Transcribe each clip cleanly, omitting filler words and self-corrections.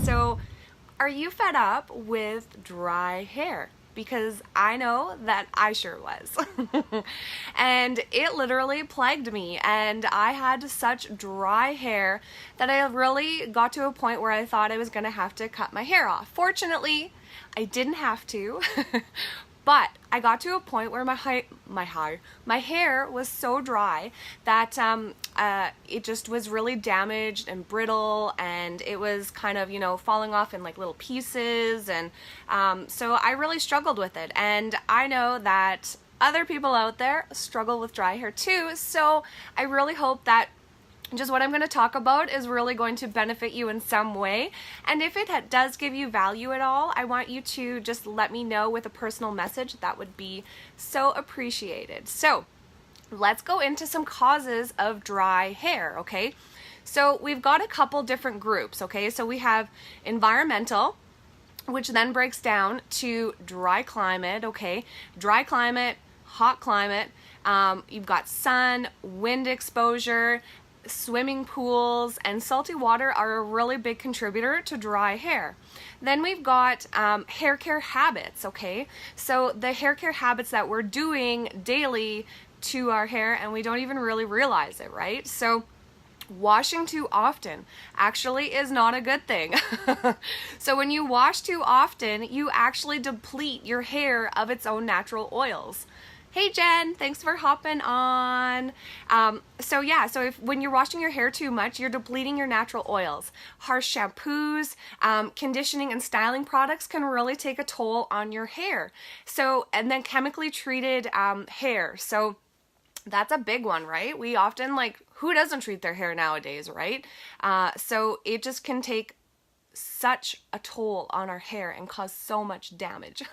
So, are you fed up with dry hair? Because I know that I sure was. And it literally plagued me, and I had such dry hair that I really got to a point where I thought I was going to have to cut my hair off. Fortunately, I didn't have to. But I got to a point where my hair was so dry that it just was really damaged and brittle, and it was kind of, falling off in like little pieces. And so I really struggled with it. And I know that other people out there struggle with dry hair too. So I really hope that just what I'm going to talk about is really going to benefit you in some way. And if it does give you value at all, I want you to just let me know with a personal message. That would be so appreciated. So let's go into some causes of dry hair, okay? So we've got a couple different groups, okay? So we have environmental, which then breaks down to dry climate, okay? Dry climate, hot climate, you've got sun, wind exposure, swimming pools, and salty water are a really big contributor to dry hair. Then we've got hair care habits, okay? So the hair care habits that we're doing daily to our hair, and we don't even really realize it, right? So washing too often actually is not a good thing. So when you wash too often, you actually deplete your hair of its own natural oils. Hey Jen, thanks for hopping on. So when you're washing your hair too much, you're depleting your natural oils. Harsh shampoos, conditioning and styling products can really take a toll on your hair. So, and then chemically treated hair. So that's a big one, right? We often, who doesn't treat their hair nowadays, right? So it just can take such a toll on our hair and cause so much damage.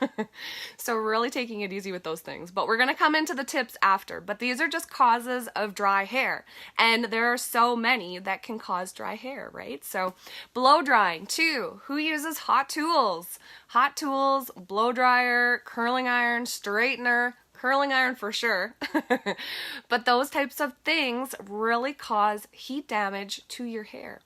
So really taking it easy with those things. But we're going to come into the tips after. But these are just causes of dry hair. And there are so many that can cause dry hair, right? So blow drying too. Who uses hot tools? Hot tools, blow dryer, curling iron, straightener, curling iron for sure. But those types of things really cause heat damage to your hair.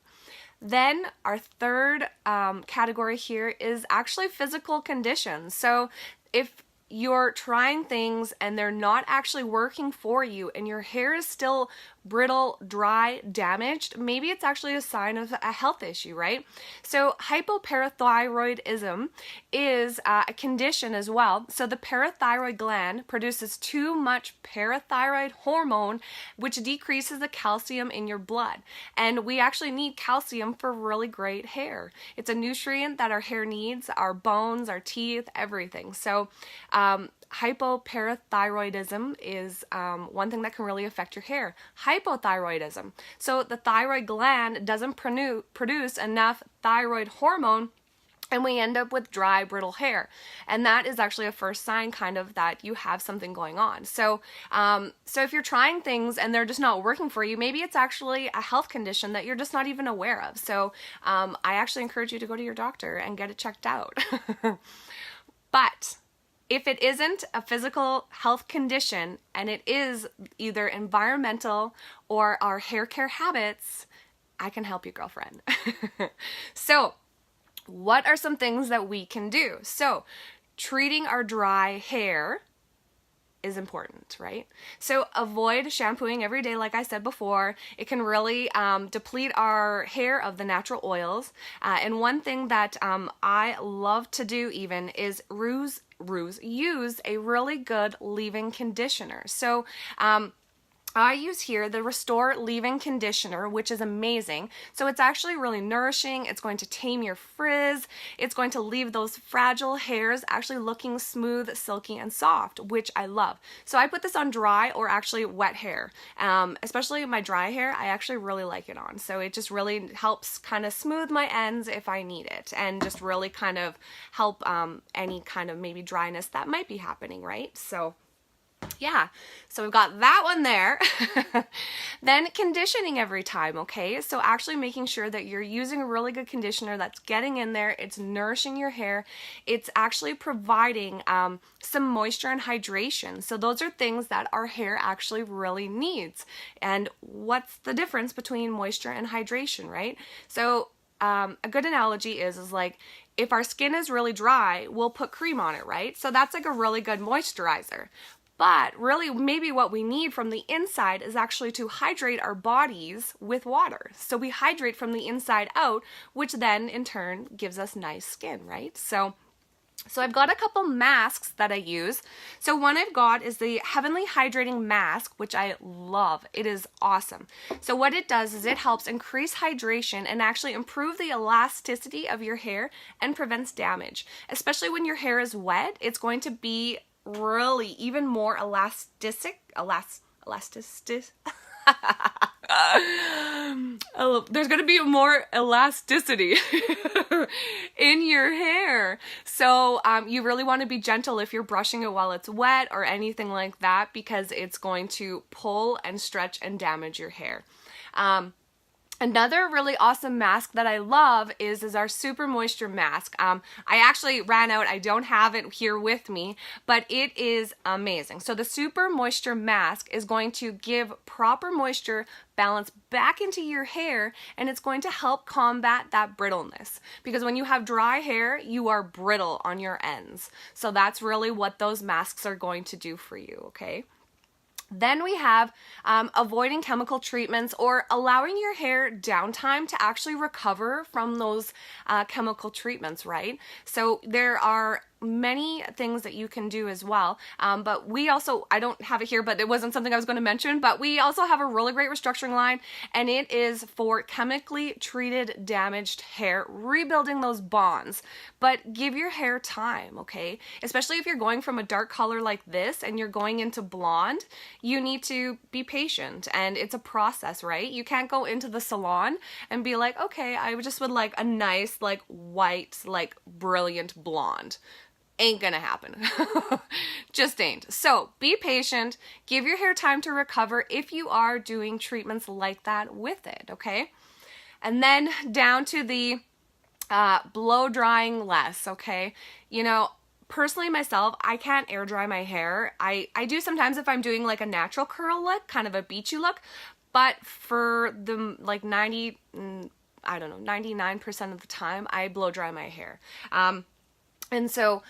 Then our third category here is actually physical conditions. So if you're trying things and they're not actually working for you and your hair is still brittle, dry, damaged, maybe it's actually a sign of a health issue, right? So hypoparathyroidism is a condition as well. So the parathyroid gland produces too much parathyroid hormone, which decreases the calcium in your blood. And we actually need calcium for really great hair. It's a nutrient that our hair needs, our bones, our teeth, everything. So hypoparathyroidism is one thing that can really affect your hair. Hypothyroidism. So the thyroid gland doesn't produce enough thyroid hormone, and we end up with dry, brittle hair. And that is actually a first sign kind of that you have something going on. So if you're trying things and they're just not working for you, maybe it's actually a health condition that you're just not even aware of. So I actually encourage you to go to your doctor and get it checked out. But if it isn't a physical health condition and it is either environmental or our hair care habits, I can help you, girlfriend. So what are some things that we can do? So treating our dry hair is important, right? So avoid shampooing every day, like I said before. It can really deplete our hair of the natural oils. And one thing that I love to do even is use a really good leave-in conditioner. So I use here the Restore Leave-In Conditioner, which is amazing. So it's actually really nourishing. It's going to tame your frizz. It's going to leave those fragile hairs actually looking smooth, silky, and soft, which I love. So I put this on dry or actually wet hair. Especially my dry hair, I actually really like it on. So it just really helps kind of smooth my ends if I need it, and just really kind of help any kind of maybe dryness that might be happening, right? So yeah, so we've got that one there. Then conditioning every time, okay? So actually making sure that you're using a really good conditioner that's getting in there, it's nourishing your hair, it's actually providing some moisture and hydration. So those are things that our hair actually really needs. And what's the difference between moisture and hydration, right? So a good analogy is like, if our skin is really dry, we'll put cream on it, right? So that's like a really good moisturizer. But really, maybe what we need from the inside is actually to hydrate our bodies with water. So we hydrate from the inside out, which then in turn gives us nice skin, right? So I've got a couple masks that I use. So one I've got is the Heavenly Hydrating Mask, which I love. It is awesome. So what it does is it helps increase hydration and actually improve the elasticity of your hair and prevents damage. Especially when your hair is wet, it's going to be really even more elastic. There's going to be more elasticity in your hair. So you really want to be gentle if you're brushing it while it's wet or anything like that, because it's going to pull and stretch and damage your hair. Another really awesome mask that I love is our Super Moisture Mask. I actually ran out. I don't have it here with me, but it is amazing. So the Super Moisture Mask is going to give proper moisture balance back into your hair, and it's going to help combat that brittleness. Because when you have dry hair, you are brittle on your ends. So that's really what those masks are going to do for you, okay? Then we have avoiding chemical treatments or allowing your hair downtime to actually recover from those chemical treatments, right? So there are many things that you can do as well, but we also, I don't have it here, but it wasn't something I was going to mention, but we also have a really great restructuring line, and it is for chemically treated damaged hair, rebuilding those bonds. But give your hair time, okay? Especially if you're going from a dark color like this and you're going into blonde, you need to be patient, and it's a process, right? You can't go into the salon and be like, okay, I just would like a nice, like white, like brilliant blonde. Ain't gonna happen. Just ain't. So be patient, give your hair time to recover if you are doing treatments like that with it, okay? And then down to the blow drying less, okay? You know, personally myself, I can't air dry my hair. I do sometimes if I'm doing like a natural curl look, kind of a beachy look, but for the like 99% of the time, I blow dry my hair. And so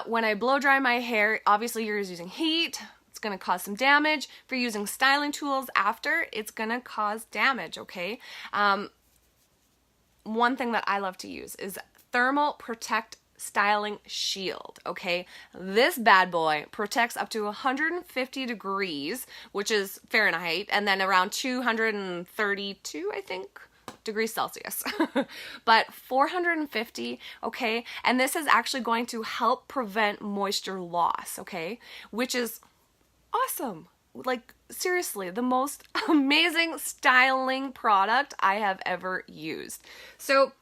when I blow dry my hair, obviously you're using heat, it's going to cause some damage. If you're using styling tools after, it's going to cause damage, okay? One thing that I love to use is Thermal Protect Styling Shield, okay? This bad boy protects up to 150 degrees, which is Fahrenheit, and then around 232, I think, degrees Celsius, but 450, okay? And this is actually going to help prevent moisture loss, okay? Which is awesome. Like, seriously, the most amazing styling product I have ever used. So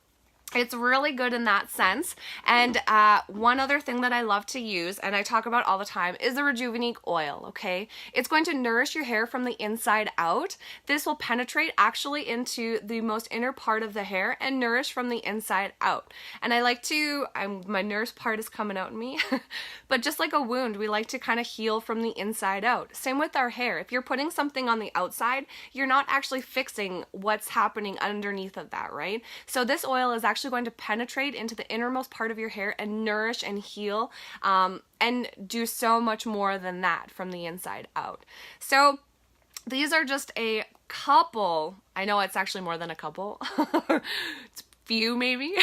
it's really good in that sense. And one other thing that I love to use, and I talk about all the time, is the Rejuvenique oil, okay? It's going to nourish your hair from the inside out. This will penetrate actually into the most inner part of the hair and nourish from the inside out. And I like to, my nurse part is coming out in me, but just like a wound, we like to kind of heal from the inside out. Same with our hair. If you're putting something on the outside, you're not actually fixing what's happening underneath of that, right? So this oil is actually going to penetrate into the innermost part of your hair and nourish and heal and do so much more than that from the inside out. So these are just a couple, I know it's actually more than a couple, it's few maybe,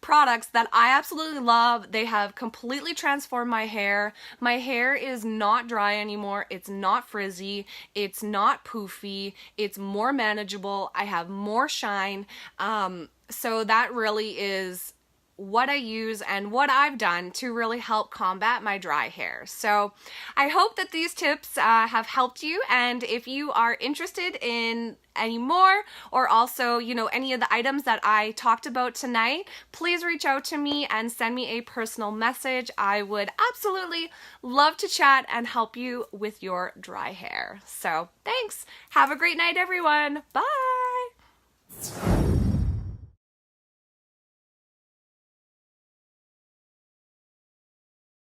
products that I absolutely love. They have completely transformed my hair. My hair is not dry anymore. It's not frizzy. It's not poofy. It's more manageable. I have more shine. So that really is what I use and what I've done to really help combat my dry hair. So I hope that these tips have helped you, and if you are interested in any more, or also, you know, any of the items that I talked about tonight, please reach out to me and send me a personal message. I would absolutely love to chat and help you with your dry hair. So thanks. Have a great night, everyone. Bye.